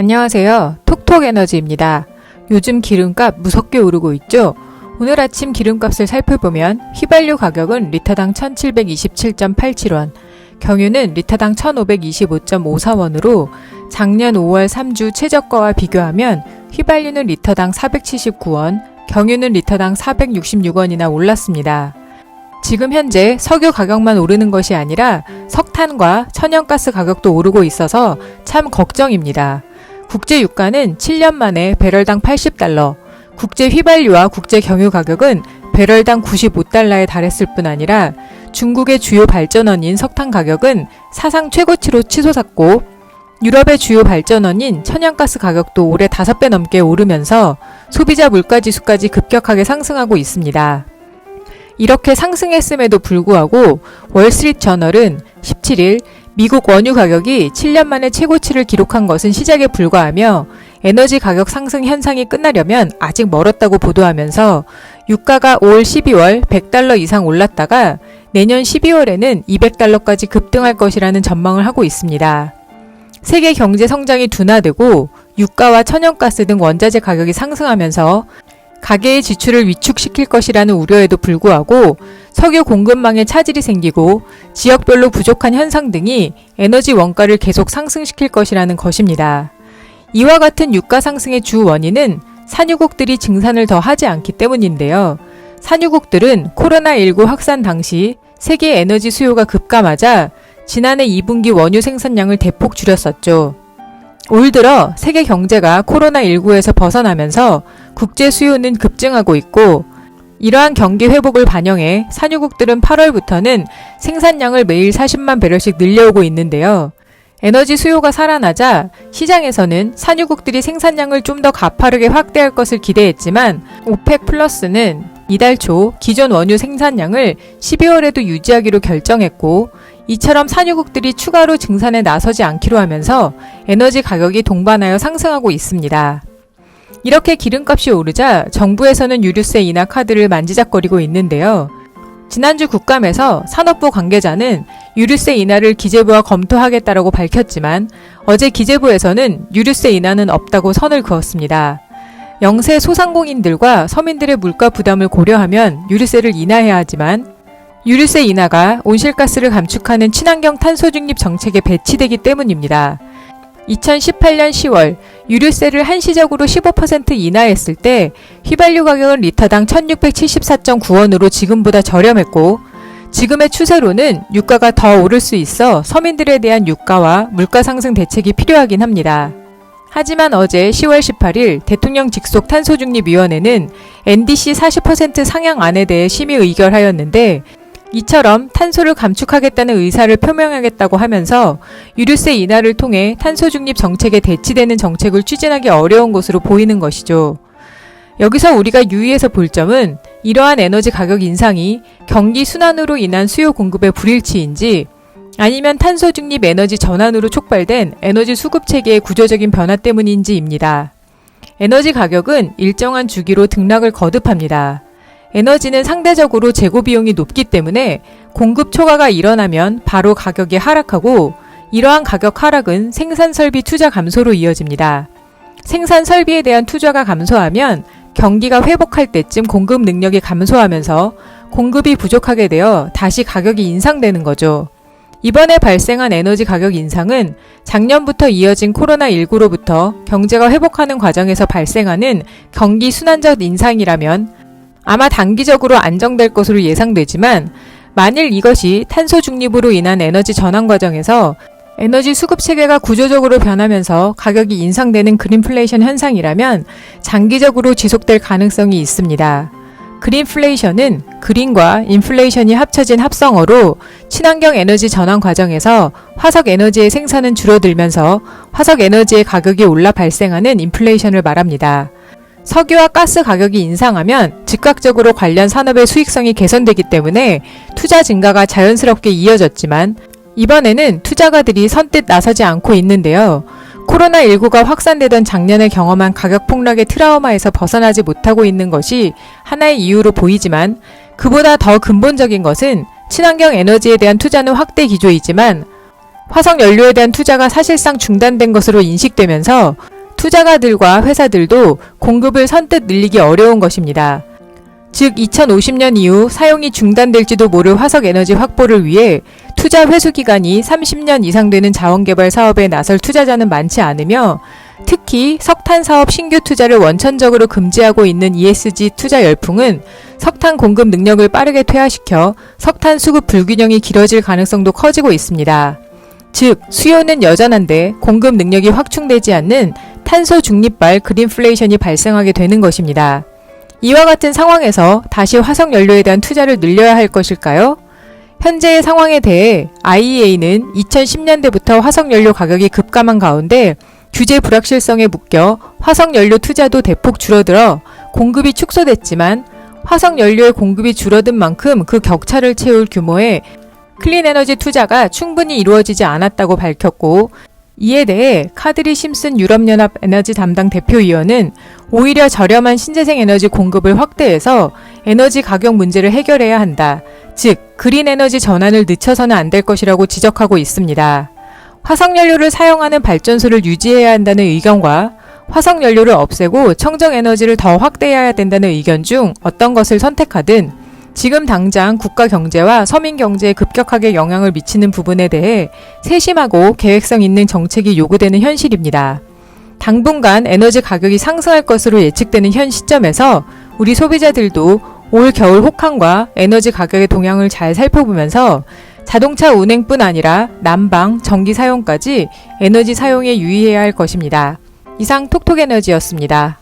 안녕하세요. 톡톡에너지입니다. 요즘 기름값 무섭게 오르고 있죠? 오늘 아침 기름값을 살펴보면 휘발유 가격은 리터당 1727.87원, 경유는 리터당 1525.54원으로 작년 5월 3주 최저가와 비교하면 휘발유는 리터당 479원, 경유는 리터당 466원이나 올랐습니다. 지금 현재 석유 가격만 오르는 것이 아니라 석탄과 천연가스 가격도 오르고 있어서 참 걱정입니다. 국제 유가는 7년 만에 배럴당 80달러, 국제 휘발유와 국제 경유 가격은 배럴당 95달러에 달했을 뿐 아니라 중국의 주요 발전원인 석탄 가격은 사상 최고치로 치솟았고 유럽의 주요 발전원인 천연가스 가격도 올해 5배 넘게 오르면서 소비자 물가지수까지 급격하게 상승하고 있습니다. 이렇게 상승했음에도 불구하고 월스트리트저널은 17일 미국 원유 가격이 7년 만에 최고치를 기록한 것은 시작에 불과하며 에너지 가격 상승 현상이 끝나려면 아직 멀었다고 보도하면서 유가가 올 12월 100달러 이상 올랐다가 내년 12월에는 200달러까지 급등할 것이라는 전망을 하고 있습니다. 세계 경제 성장이 둔화되고 유가와 천연가스 등 원자재 가격이 상승하면서 가계의 지출을 위축시킬 것이라는 우려에도 불구하고 석유 공급망에 차질이 생기고 지역별로 부족한 현상 등이 에너지 원가를 계속 상승시킬 것이라는 것입니다. 이와 같은 유가 상승의 주 원인은 산유국들이 증산을 더 하지 않기 때문인데요. 산유국들은 코로나19 확산 당시 세계 에너지 수요가 급감하자 지난해 2분기 원유 생산량을 대폭 줄였었죠. 올 들어 세계 경제가 코로나19에서 벗어나면서 국제 수요는 급증하고 있고 이러한 경기 회복을 반영해 산유국들은 8월부터는 생산량을 매일 40만 배럴씩 늘려오고 있는데요. 에너지 수요가 살아나자 시장에서는 산유국들이 생산량을 좀 더 가파르게 확대할 것을 기대했지만 오펙 플러스는 이달 초 기존 원유 생산량을 12월에도 유지하기로 결정했고 이처럼 산유국들이 추가로 증산에 나서지 않기로 하면서 에너지 가격이 동반하여 상승하고 있습니다. 이렇게 기름값이 오르자 정부에서는 유류세 인하 카드를 만지작거리고 있는데요. 지난주 국감에서 산업부 관계자는 유류세 인하를 기재부와 검토하겠다라고 밝혔지만 어제 기재부에서는 유류세 인하는 없다고 선을 그었습니다. 영세 소상공인들과 서민들의 물가 부담을 고려하면 유류세를 인하해야 하지만 유류세 인하가 온실가스를 감축하는 친환경 탄소 중립 정책에 배치되기 때문입니다. 2018년 10월 유류세를 한시적으로 15% 인하했을 때 휘발유 가격은 리터당 1674.9원으로 지금보다 저렴했고 지금의 추세로는 유가가 더 오를 수 있어 서민들에 대한 유가와 물가 상승 대책이 필요하긴 합니다. 하지만 어제 10월 18일 대통령 직속 탄소중립위원회는 NDC 40% 상향안에 대해 심의 의결하였는데 이처럼 탄소를 감축하겠다는 의사를 표명하겠다고 하면서 유류세 인하를 통해 탄소 중립 정책에 대치되는 정책을 추진하기 어려운 것으로 보이는 것이죠. 여기서 우리가 유의해서 볼 점은 이러한 에너지 가격 인상이 경기 순환으로 인한 수요 공급의 불일치인지 아니면 탄소 중립 에너지 전환으로 촉발된 에너지 수급 체계의 구조적인 변화 때문인지입니다. 에너지 가격은 일정한 주기로 등락을 거듭합니다. 에너지는 상대적으로 재고 비용이 높기 때문에 공급 초과가 일어나면 바로 가격이 하락하고 이러한 가격 하락은 생산 설비 투자 감소로 이어집니다. 생산 설비에 대한 투자가 감소하면 경기가 회복할 때쯤 공급 능력이 감소하면서 공급이 부족하게 되어 다시 가격이 인상되는 거죠. 이번에 발생한 에너지 가격 인상은 작년부터 이어진 코로나19로부터 경제가 회복하는 과정에서 발생하는 경기 순환적 인상이라면 아마 단기적으로 안정될 것으로 예상되지만 만일 이것이 탄소 중립으로 인한 에너지 전환 과정에서 에너지 수급 체계가 구조적으로 변하면서 가격이 인상되는 그린플레이션 현상이라면 장기적으로 지속될 가능성이 있습니다. 그린플레이션은 그린과 인플레이션이 합쳐진 합성어로 친환경 에너지 전환 과정에서 화석 에너지의 생산은 줄어들면서 화석 에너지의 가격이 올라 발생하는 인플레이션을 말합니다. 석유와 가스 가격이 인상하면 즉각적으로 관련 산업의 수익성이 개선되기 때문에 투자 증가가 자연스럽게 이어졌지만 이번에는 투자가들이 선뜻 나서지 않고 있는데요. 코로나19가 확산되던 작년에 경험한 가격 폭락의 트라우마에서 벗어나지 못하고 있는 것이 하나의 이유로 보이지만 그보다 더 근본적인 것은 친환경 에너지에 대한 투자는 확대 기조이지만 화석 연료에 대한 투자가 사실상 중단된 것으로 인식되면서 투자가들과 회사들도 공급을 선뜻 늘리기 어려운 것입니다. 즉 2050년 이후 사용이 중단될지도 모를 화석 에너지 확보를 위해 투자 회수 기간이 30년 이상 되는 자원개발 사업에 나설 투자자는 많지 않으며 특히 석탄 사업 신규 투자를 원천적으로 금지하고 있는 ESG 투자 열풍은 석탄 공급 능력을 빠르게 퇴화시켜 석탄 수급 불균형이 길어질 가능성도 커지고 있습니다. 즉 수요는 여전한데 공급 능력이 확충되지 않는 탄소 중립발 그린플레이션이 발생하게 되는 것입니다. 이와 같은 상황에서 다시 화석 연료에 대한 투자를 늘려야 할 것일까요? 현재의 상황에 대해 IEA는 2010년대부터 화석 연료 가격이 급감한 가운데 규제 불확실성에 묶여 화석 연료 투자도 대폭 줄어들어 공급이 축소됐지만 화석 연료의 공급이 줄어든 만큼 그 격차를 채울 규모의 클린 에너지 투자가 충분히 이루어지지 않았다고 밝혔고, 이에 대해 카드리 심슨 유럽연합 에너지 담당 대표위원은 오히려 저렴한 신재생 에너지 공급을 확대해서 에너지 가격 문제를 해결해야 한다. 즉, 그린 에너지 전환을 늦춰서는 안 될 것이라고 지적하고 있습니다. 화석연료를 사용하는 발전소를 유지해야 한다는 의견과 화석연료를 없애고 청정에너지를 더 확대해야 된다는 의견 중 어떤 것을 선택하든 지금 당장 국가 경제와 서민 경제에 급격하게 영향을 미치는 부분에 대해 세심하고 계획성 있는 정책이 요구되는 현실입니다. 당분간 에너지 가격이 상승할 것으로 예측되는 현 시점에서 우리 소비자들도 올 겨울 혹한과 에너지 가격의 동향을 잘 살펴보면서 자동차 운행뿐 아니라 난방, 전기 사용까지 에너지 사용에 유의해야 할 것입니다. 이상 톡톡에너지였습니다.